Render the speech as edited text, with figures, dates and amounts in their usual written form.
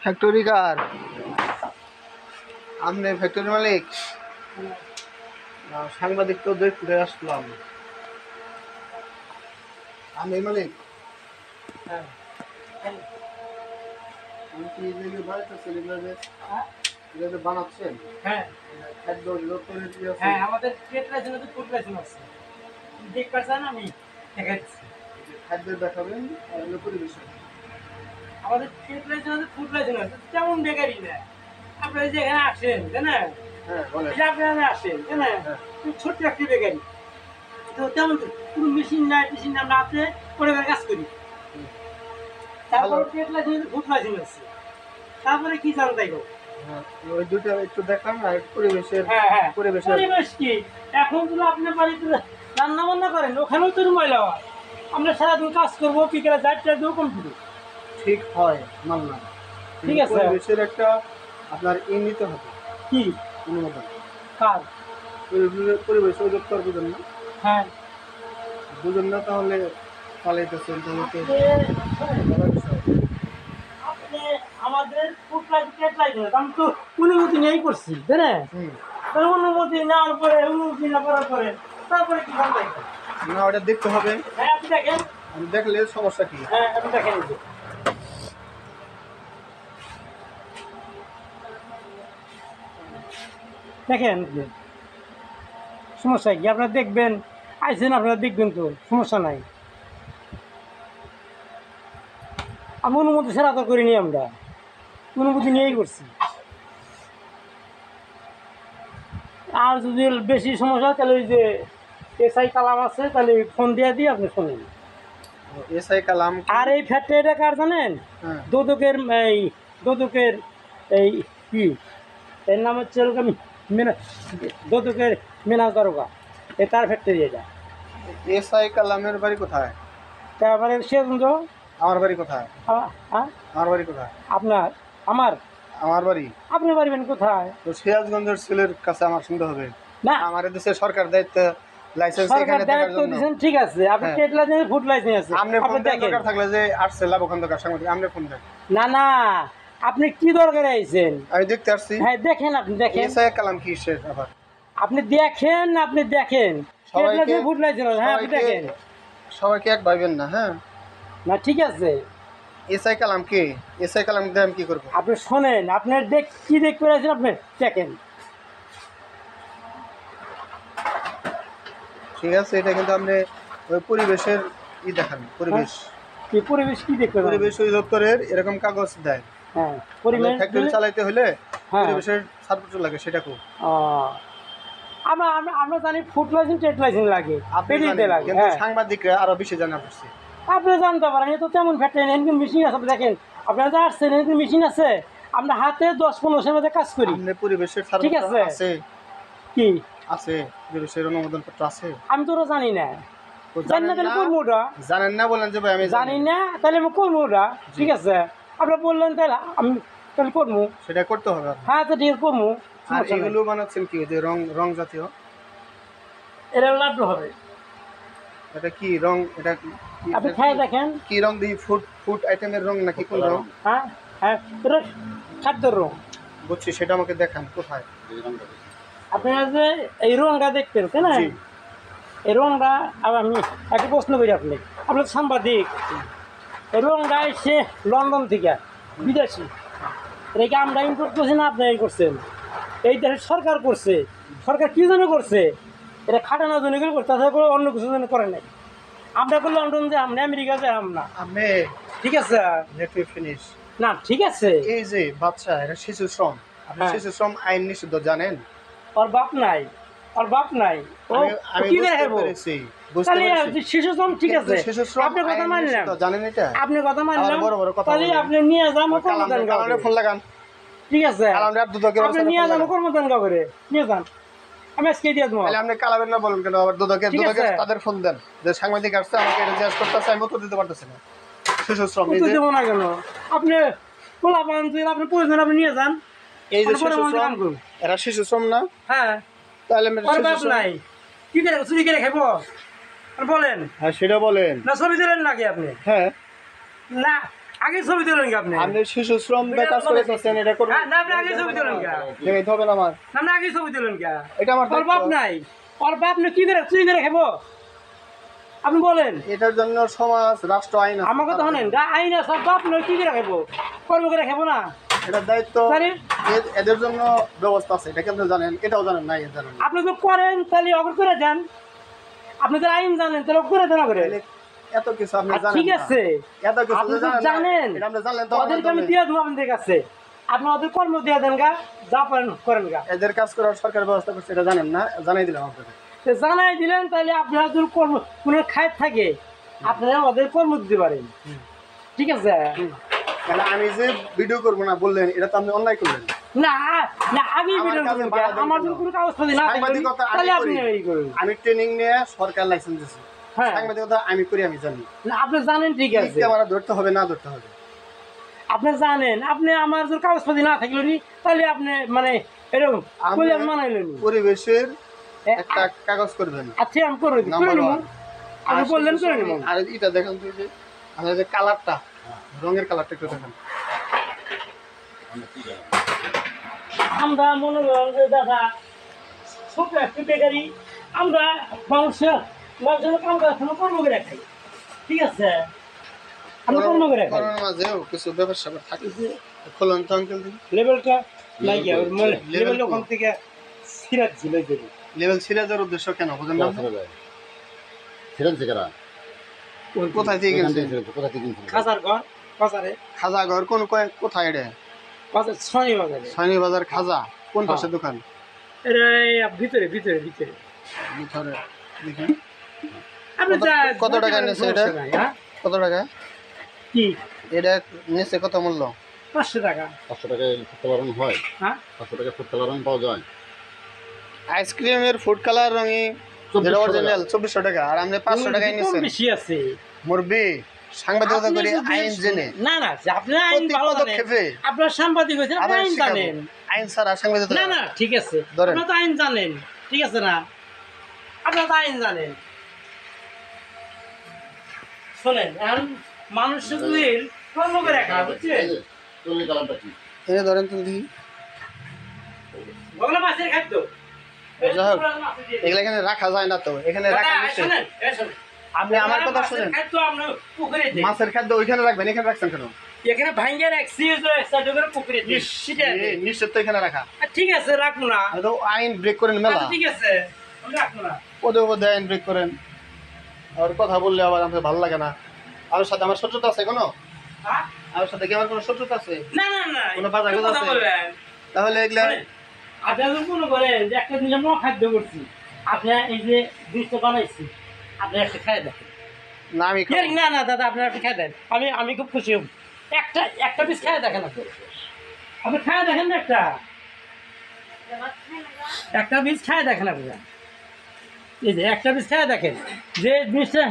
Factory কার? আপনি factory মালিক? সাংবাদিক তো দেখতে আসলাম। আপনি মালিক? হ্যাঁ। আমি কি বানাচ্ছেন? হ্যাঁ, খাদ্য হ্যাঁ, আমাদের ট্রেড লাইসেন্স আছে, ফুড লাইসেন্স আছে। দেখতে পাচ্ছেন, আমি দেখাচ্ছি। খাদ্য দেখাবেন আর পরিবেশন। আমাদের ট্রেড লাইসেন্স আছে, ফুড লাইসেন্স আছে। তেমন বেকারি না। আপনারা যে এখানে আসেন, তাই না? হ্যাঁ, বলেন। আপনারা আসেন, তাই না? ছোট্ট একটি বেকারি। তো তেমন কোনো মেশিন নাই, আমরা হাতে করে কাজ করি। তারপরে ট্রেড লাইসেন্স, ফুড লাইসেন্স আছে। তারপরে কি জানতে গো? ওই দুটো একটু দেখান আর পরিবেশের। পরিবেশ কি এখন যদি আপনি বাড়িতে রান্না বান্না করেন ওখানেও তো ময়লা হয়। আমরা সারাদিন কাজ করবো, বিকেলে 4টা দিয়েও কম করবো। ঠিক হয়, মানলাম। ঠিক আছে, পরিবেশের একটা আপনার নিতে হবে। কি অনুমোদন? কার? পরিবেশ অধিদপ্তর বুঝেন না? হ্যাঁ, বুঝেন না তাহলে পালাইতেছেন তাহলে তো আমাদের আমি তো অনুমতি নিয়েই করছি, তাই না? অনুমতি নেওয়ার পরে, অনুমতি না করার পরে তারপরে কি করতে না ওটা দেখতে হবে। হ্যাঁ, আপনি দেখেন। আমি দেখলে সমস্যা কি? হ্যাঁ, আপনি দেখেন। দেখেন সমস্যা কি? আপনারা দেখবেন, আইসেন আপনারা দেখবেন, তো সমস্যা নাই। আমি অনুমতি ছাড়া তো করিনি, আমরা অনুমতি নিয়েই করছি। আর যদি বেশি সমস্যা তাহলে ওই যে এসআই কালাম আছে, তাহলে ফোন দিয়ে দিয়ে আপনি শোনেন। এসআই কালাম। আর এই ফ্যাক্টরিটা কার জানেন? দোদকের এই কি এর নাম হচ্ছে দোদকের মিনা দারোগা, এ তার ফ্যাক্টরি এটা। এসআই কালামের বাড়ি কোথায়? তারপরে সেজন্য আমার বাড়ি কোথায়? আমার বাড়ি কোথায়? আপনার? আমার বাড়ি। আপনি পারবেন কোথায়? তো সিরাজগঞ্জের ছেলের কাছে আমার শুনতে হবে না? আমার দেশের সরকার দায়িত্ব লাইসেন্স এখানে দেওয়ার জন্য। ঠিক আছে, আপনি ট্রেড লাইসেন্স, ফুড লাইসেন্স আছে। আপনি ফোন দরকার থাকলে যে আসছে লাভখন্দকার সাংবাদিক, আপনি ফোন দেন। না না, আপনি কি দরকারে আইছেন? আমি দেখতে আসছি। হ্যাঁ, দেখেন, আপনি দেখেন। এসআই কালাম কি শেষ আবার? আপনি দেখেন, ট্রেড লাইসেন্স, ফুড লাইসেন্স। হ্যাঁ, আপনি দেখেন। সবাইকে এক ভাইবেন না। হ্যাঁ না, ঠিক আছে। এসআই কালাম কে? এসআই কালাম দিয়ে আমি কি করবো? আপনি শোনেন, আপনার কি দেখতে পাচ্ছেন, আপনি দেখেন। ঠিক আছে, এটা কিন্তু আপনি ওই পরিবেশের দেখান। পরিবেশ কি? পরিবেশ কি দেখতে? পরিবেশ অধিদপ্তরের এরকম কাগজ দেয়। হ্যাঁ, পরিবেশ ফ্যাক্টরি চালাইতে হলে পরিবেশের সার্টিফিকেট লাগে, সেটা কো। আমরা জানি ফুড লাইসেন্স, ট্রেড লাইসেন্স লাগে, পেরিতে লাগে। কিন্তু সাংবাদিকরা আরো বেশি জানা পড়ছে। আপনি জানতে পারেন, এ তো তেমন ফ্যাক্টরি নেই, কিন্তু মেশিন আছে। দেখেন, আপনারা যা আসছেন, কিন্তু মেশিন আছে। আমরা হাতে 10-15 মধ্যে কাজ করি। পরিবেশের ঠিক আছে কি আছে? পরিবেশের অনুমোদন পত্র আছে? আমি তো জানি না। জানেন না বলেন যে ভাই আমি জানি না, তাহলে আমি করবো ওটা। ঠিক আছে, আপনারা বললেন, তাহলে আমি তাহলে করবো। সেটা করতে হবে। হ্যাঁ, তো ঠিক আছে, করবো। আর এগুলো বানাচ্ছেন কি? যে রং জাতীয়, এটা লাড্ডু হবে। এটা কি রং? এটা আপনি খাই দেখেন কি রং দিই? ফুড আইটেমের রং নাকি কোন রং? হ্যাঁ হ্যাঁ, এটা খাদ্যের রং। বুঝছি, সেটা আমাকে দেখান কোথায় আপনারা যে এই রংটা দেখতেন, তাই না? এই রংটা আমি একটা প্রশ্ন করি, আপনার সাংবাদিক, এই রংটা এসে লন্ডন থেকে, বিদেশি। এটাকে আমরা ইম্পোর্ট করছি না আপনি করছেন? এই দেশের সরকার করছে। সরকার কী জন্য করছে? এটা খাটানোর জন্য করছে, তাছাড়া করে অন্য কিছু জন্য করে নাই। আমরা করলে লন্ডন যে আমরা আমেরিকা যে আমরা আমি। ঠিক আছে, ফিনিশ না? ঠিক আছে, এই যে বাচ্চা, এটা শিশু শ্রম। আপনি শিশু শ্রম আইন নিষিদ্ধ জানেন? ওর বাপ নাই, ওর বাপ নাই। কি দেখাবো? শিশু শ্রম, ঠিক আছে, আপনি কথা মানলাম, জানেন এটা? আপনি কথা মানলাম, তাহলে আপনি নিয়ে যান কর্মদান ফোন লাগান। ঠিক আছে, আপনি নিয়ে যান কর্মদান করে নিয়ে যান। আমি আজকে দিয়ে দেবো। আপনি কালাবেন না বলেন কেন? আবার দুদকে তাদের ফোন দেন যে সাংবাদিক আসছে, আমাকে এটা জিজ্ঞাসা করতেছে, আমি উত্তর দিতে পারতেছি না। শিশু শ্রম দেবো না কেন? আপনি আপনি প্রয়োজন আপনি নিয়ে যান। এই যে শিশু শ্রম, এরা শিশু শ্রম না? হ্যাঁ, তাহলে ওর বাপ নাই কি করে চুরি করে খাবো বলেন? হ্যাঁ সেটা বলেন। না ছবি দিলেন নাকি আপনি? হ্যাঁ না আগে ছবি দিলেন কি আপনি? আপনি শিশু শ্রম কাজ করতেছেন, এটা করবেন না আপনি আগে ছবি দিলেন কি? দেখাইতে হবে না আমার, না আগে ছবি দিলেন কি? এটা আমার ওর বাপ নাই, ওর বাপ না কি করে চুরি করে খাবো আপনি বলেন? এটার জন্য সমাজ রাষ্ট্র আইন আছে। আমার কথা শোনেন, আইন আছে, বাপ নয় কি করে খাবো, কর্ম করে খাবো না? এটার দায়িত্ব এদের জন্য ব্যবস্থা আছে, এটা কি আপনি জানেন? এটাও জানেন না? জানেন আপনি তো করেন তাহলে অগ্র করে দেন, আপনি তো আইন জানেন তাহলে করে দেন করে। এত কিছু আপনি জানেন? ঠিক আছে, এত কিছু আপনি তো জানেন, জানেন, এটা আপনি জানলেন তো ওদেরকে আমি দিয়ে দেবো আপনাদের কাছে, আপনি ওদের কর্ম দিয়ে দেন গা, যা পারেন করেন গা। এদের কাজ করার সরকার ব্যবস্থা করছে, এটা জানেন না? জানাই দিলাম আপনাদের। জানাই দিলেন তাহলে আপনারা যদি কর্ম কোনো খায় থাকে আপনারা ওদের কর্ম দিতে পারেন, ঠিক আছে? তাহলে আমি যে ভিডিও করবো না বললেন, এটা তো আপনি অন্যায় করলেন। না না আমি আমার যদি কোনো কাগজপত্র না থাকে তাহলে আপনি এই করুন। আমি ট্রেনিং নিয়ে সরকার লাইসেন্স দিয়েছি, হ্যাঁ সাংবাদিকতা আমি করি, আমি জানি। না আপনি জানেন, ঠিক আছে, ক্যামেরা ধরতে হবে না ধরতে হবে আপনি জানেন, আপনি আমার যদি কাগজপত্র না থাকলো তাহলে আপনি মানে এরকম মানাইলেন পরিবেশের একটা কাগজ করবেন। আচ্ছা আমি করে দিই, করে নেবো, আপনি বললেন করে নেবো। আর এটা দেখেন তো, যে আমাদের যে কালারটা, রঙের কালারটা একটু দেখেন। আমরা মনে করেন যে দাদা ছোট একটু বেকারি, আমরা মানুষের কাম করার সময় কর্ম করে খাই, ঠিক আছে? আমরা কর্ম করে খাই, করোনার মাঝেও কিছু ব্যবসা থাকে। খোলন তো আঙ্কেল, লেভেলটা লাগিয়ে লেভেল ওখান থেকে সিরাজ ছিল, লেভেল সিরাজের উদ্দেশ্য কেন বুঝেন না? কোথায় থেকে কিনছেন? খাজার ঘর, বাজারে খাজা ঘর কোন কোথায়? এটা বাজার শনি বাজারে, শনি বাজার খাজা কোন পাশে দোকান? এটা ভিতরে ভিতরে ভিতরে ভিতরে দেখেন। আপনি কত টাকা নিয়েছে এটা? কত টাকা কি এটা নিচে? কত মূল্য? 500 টাকা। 500 টাকায় ফুড কালার হয়? হ্যাঁ 500 টাকায় ফুড কালার পাওয়া যায়। আইসক্রিমের ফুড কালার রঙে যেটা অরিজিনাল 2400 টাকা, আর আপনি 500 টাকায় নিছেন। বেশি আছে মুরবি সাংবাদিকতা করে আইন জেনে। না না আপনি আইন ভালো জানেন, আপনার সাংবাদিক হয়েছেন, আপনি আইন জানেন। আইন ছাড়া সাংবাদিকতা না না ঠিক আছে, আপনি তো আইন জানেন, ঠিক আছে না? আপনার তো আইন জানেন। শোনেন, এখন মানুষের কর্ম করে রাখা, বুঝছেন? চল্লি কালারটা কি? এনে ধরেন তো দেখি। বগলা মাছের খাদ্য যাই হোক, এগুলো এখানে রাখা যায় না তো, এখানে রাখা নিষেধ। আপনি আমার কথা শুনেন, মাছের খাদ্য ওইখানে রাখবেন, এখানে রাখছেন কেন? এখানে ভাঙ্গে রাখছি, পুকুরে নিষেধ তো এখানে রাখা। ঠিক আছে রাখবো না, আইন ব্রেক করেন মেলা। ঠিক আছে রাখবো না, পদে পদে আইন ব্রেক করেন। আর কথা বললে আবার আমাদের ভালো লাগে না। আমার সাথে আমার শত্রুতা আছে কোনো? আমার সাথে কি আমার কোনো শত্রুতা আছে? না না না, কোনো বাধা আছে? তাহলে এগুলা আপনি মনে করেন যে একটা জিনিস আমরা খাদ্য করছি, আপনি এই যে জিনিসটা বানাইছি, আপনি একটা খাই দেখেন। না আমি না না দাদা আপনি একটা খাই দেন, আমি খুব খুশি হব। একটা পিস খাই দেখেন, আপনি খাই দেখেন না, একটা পিস খাই দেখেন আপনি, এই যে একটা পিস খাই দেখেন যে জিনিসটা